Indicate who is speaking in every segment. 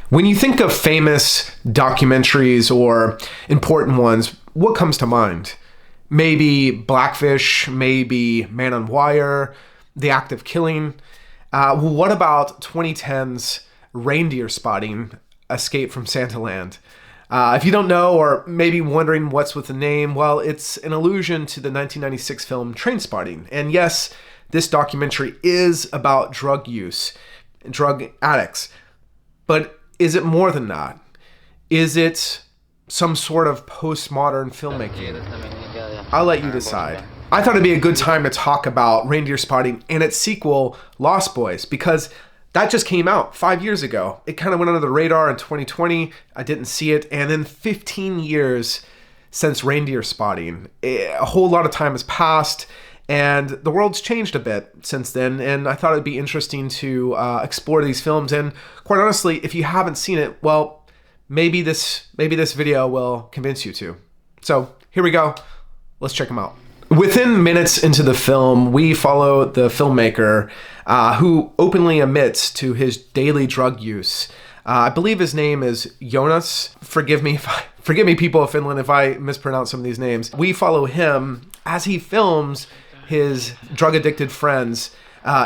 Speaker 1: When you think of famous documentaries or important ones, what comes to mind? Maybe Blackfish, maybe Man on Wire, The Act of Killing. What about 2010's Reindeerspotting, Escape from Santaland? If you don't know, or maybe wondering what's with the name, well, it's an allusion to the 1996 film Trainspotting. And yes, this documentary is about drug use, drug addicts. But is it more than that? Is it some sort of postmodern filmmaking? I'll let you decide. I thought it'd be a good time to talk about Reindeerspotting and its sequel, Lost Boys, because that just came out 5 years ago. It kind of went under the radar in 2020. I didn't see it. And then 15 years since Reindeerspotting. A whole lot of time has passed, and the world's changed a bit since then. And I thought it'd be interesting to explore these films. And quite honestly, if you haven't seen it, well, maybe this video will convince you to. So here we go. Let's check them out. Within minutes into the film, we follow the filmmaker who openly admits to his daily drug use. I believe his name is Jonas. Forgive me, people of Finland, if I mispronounce some of these names. We follow him as he films his drug-addicted friends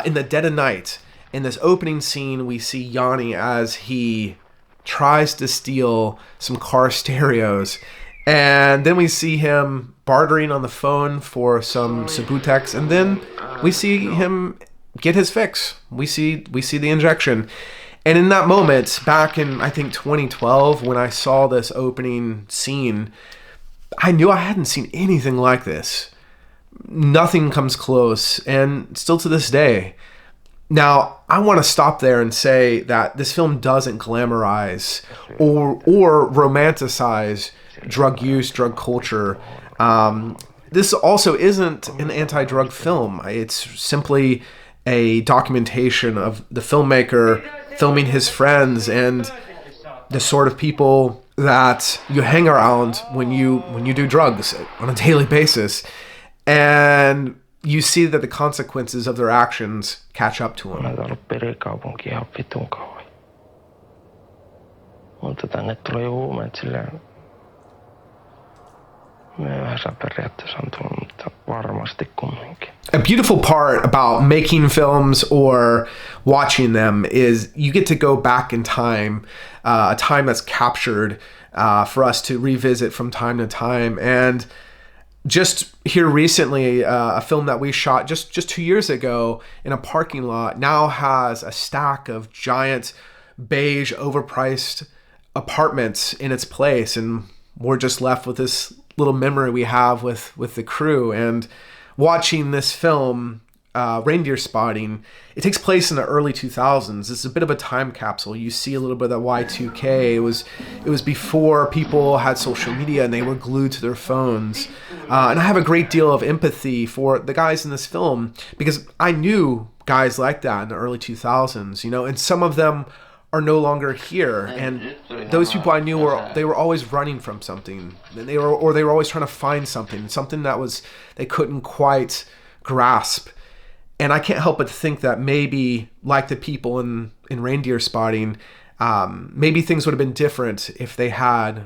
Speaker 1: in the dead of night. In this opening scene, we see Jani as he tries to steal some car stereos. And then we see him bartering on the phone for some Subutex. And then we see him get his fix. We see the injection. And in that moment, back in, I think, 2012, when I saw this opening scene, I knew I hadn't seen anything like this. Nothing comes close, and still to this day. Now, I want to stop there and say that this film doesn't glamorize or romanticize drug use, drug culture. This also isn't an anti-drug film. It's simply a documentation of the filmmaker filming his friends and the sort of people that you hang around when you do drugs on a daily basis. And you see that the consequences of their actions catch up to them. A beautiful part about making films or watching them is you get to go back in time, a time that's captured for us to revisit from time to time. And just here recently, a film that we shot just 2 years ago in a parking lot now has a stack of giant beige overpriced apartments in its place, and we're just left with this little memory we have with the crew. And watching this film, Reindeerspotting, it takes place in the early 2000s. It's a bit of a time capsule. You see a little bit of that Y2K. It was before people had social media and they were glued to their phones. And I have a great deal of empathy for the guys in this film because I knew guys like that in the early 2000s, and some of them are no longer here. And those people I knew were always running from something. And they were always trying to find something that they couldn't quite grasp. And I can't help but think that maybe, like the people in Reindeerspotting, maybe things would have been different if they had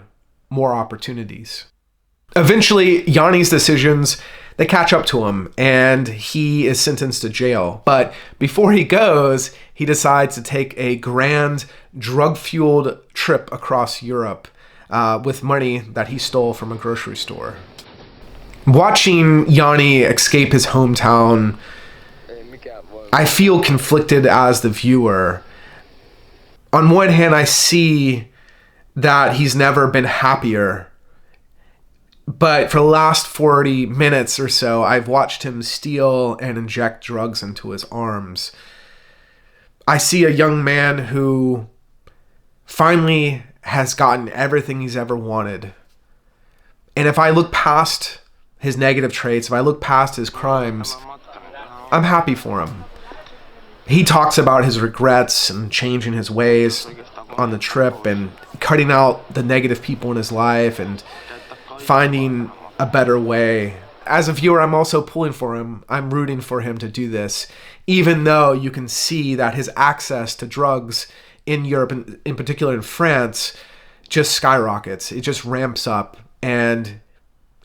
Speaker 1: more opportunities. Eventually, Jani's decisions, they catch up to him, and he is sentenced to jail. But before he goes, he decides to take a grand, drug-fueled trip across Europe with money that he stole from a grocery store. Watching Jani escape his hometown, I feel conflicted as the viewer. On one hand, I see that he's never been happier. But for the last 40 minutes or so, I've watched him steal and inject drugs into his arms. I see a young man who finally has gotten everything he's ever wanted. And if I look past his negative traits, if I look past his crimes, I'm happy for him. He talks about his regrets and changing his ways on the trip and cutting out the negative people in his life and finding a better way. As a viewer, I'm also pulling for him. I'm rooting for him to do this, even though you can see that his access to drugs in Europe, in particular in France, just skyrockets. It just ramps up, and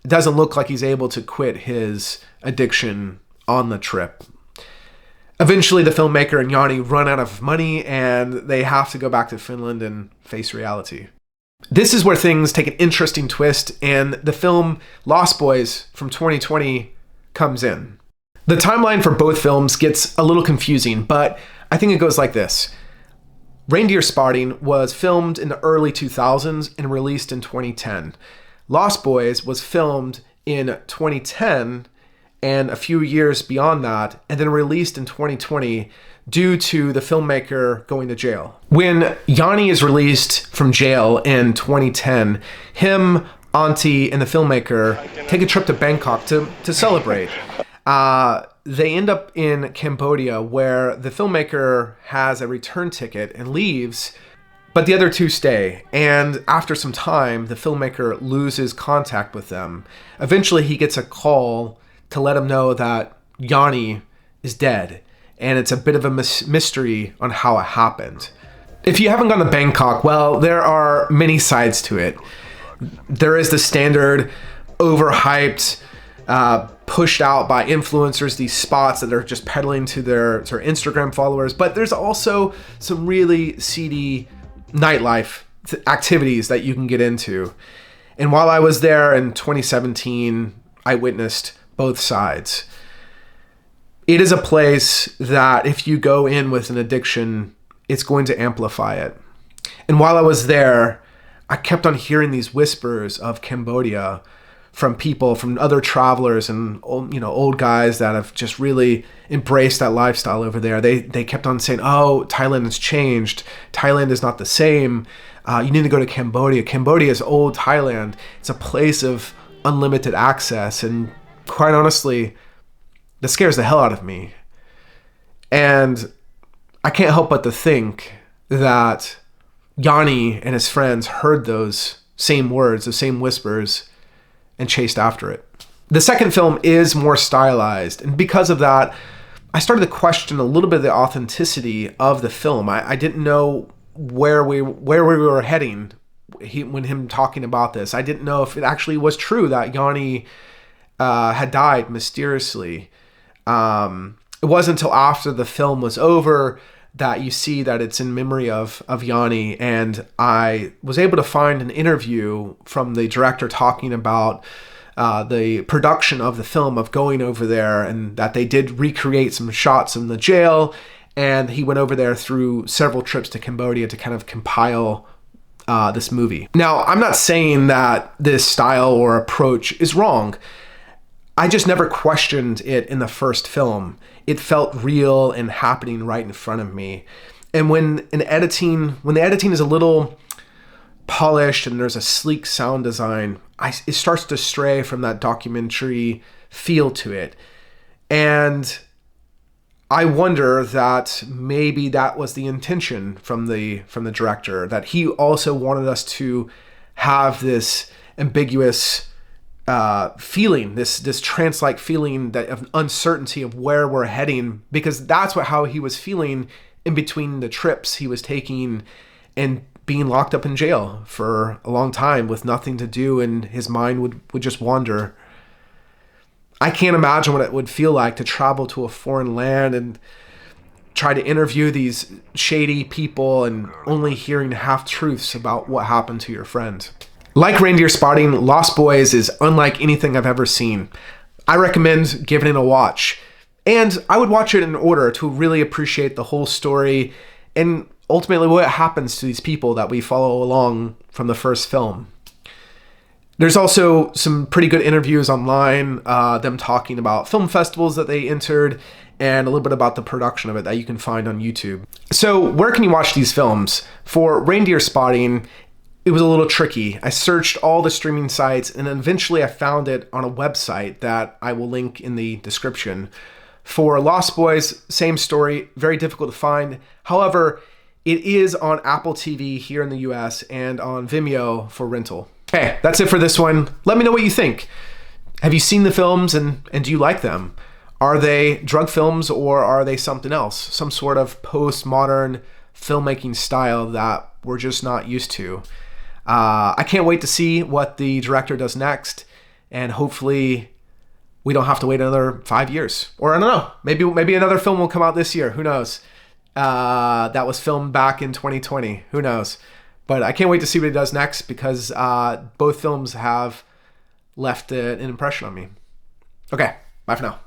Speaker 1: it doesn't look like he's able to quit his addiction on the trip. Eventually, the filmmaker and Jani run out of money, and they have to go back to Finland and face reality. This is where things take an interesting twist, and the film Lost Boys from 2020 comes in. The timeline for both films gets a little confusing, but I think it goes like this. Reindeerspotting was filmed in the early 2000s and released in 2010. Lost Boys was filmed in 2010 and a few years beyond that, and then released in 2020 due to the filmmaker going to jail. When Jani is released from jail in 2010, him, Auntie, and the filmmaker take a trip to Bangkok to celebrate. They end up in Cambodia, where the filmmaker has a return ticket and leaves, but the other two stay. And after some time, the filmmaker loses contact with them. Eventually, he gets a call to let him know that Jani is dead. And it's a bit of a mystery on how it happened. If you haven't gone to Bangkok, well, there are many sides to it. There is the standard overhyped, pushed out by influencers, these spots that are just peddling to their Instagram followers. But there's also some really seedy nightlife activities that you can get into. And while I was there in 2017, I witnessed both sides. It is a place that if you go in with an addiction, it's going to amplify it. And while I was there, I kept on hearing these whispers of Cambodia from people, from other travelers and old guys that have just really embraced that lifestyle over there. They kept on saying, "Oh, Thailand has changed. Thailand is not the same. You need to go to Cambodia. Cambodia is old Thailand. It's a place of unlimited access." And quite honestly, that scares the hell out of me. And I can't help but to think that Jani and his friends heard those same words, the same whispers, and chased after it. The second film is more stylized, and because of that, I started to question a little bit of the authenticity of the film. I didn't know where we were heading when him talking about this. I didn't know if it actually was true that Jani had died mysteriously. It wasn't until after the film was over that you see that it's in memory of Jani, and I was able to find an interview from the director talking about the production of the film, of going over there, and that they did recreate some shots in the jail, and he went over there through several trips to Cambodia to kind of compile this movie. Now, I'm not saying that this style or approach is wrong. I just never questioned it in the first film. It felt real and happening right in front of me. And when the editing is a little polished and there's a sleek sound design, it starts to stray from that documentary feel to it. And I wonder that maybe that was the intention from the director, that he also wanted us to have this ambiguous feeling, this trance-like feeling of uncertainty of where we're heading, because that's how he was feeling in between the trips he was taking and being locked up in jail for a long time with nothing to do, and his mind would just wander. I can't imagine what it would feel like to travel to a foreign land and try to interview these shady people and only hearing half-truths about what happened to your friend. Like Reindeerspotting, Lost Boys is unlike anything I've ever seen. I recommend giving it a watch. And I would watch it in order to really appreciate the whole story and ultimately what happens to these people that we follow along from the first film. There's also some pretty good interviews online, them talking about film festivals that they entered and a little bit about the production of it that you can find on YouTube. So where can you watch these films? For Reindeerspotting, it was a little tricky. I searched all the streaming sites and eventually I found it on a website that I will link in the description. For Lost Boys, same story, very difficult to find. However, it is on Apple TV here in the US and on Vimeo for rental. Okay, that's it for this one. Let me know what you think. Have you seen the films and do you like them? Are they drug films or are they something else? Some sort of postmodern filmmaking style that we're just not used to. I can't wait to see what the director does next, and hopefully we don't have to wait another 5 years. Or I don't know, maybe another film will come out this year. Who knows? That was filmed back in 2020. Who knows? But I can't wait to see what he does next, because both films have left an impression on me. Okay, bye for now.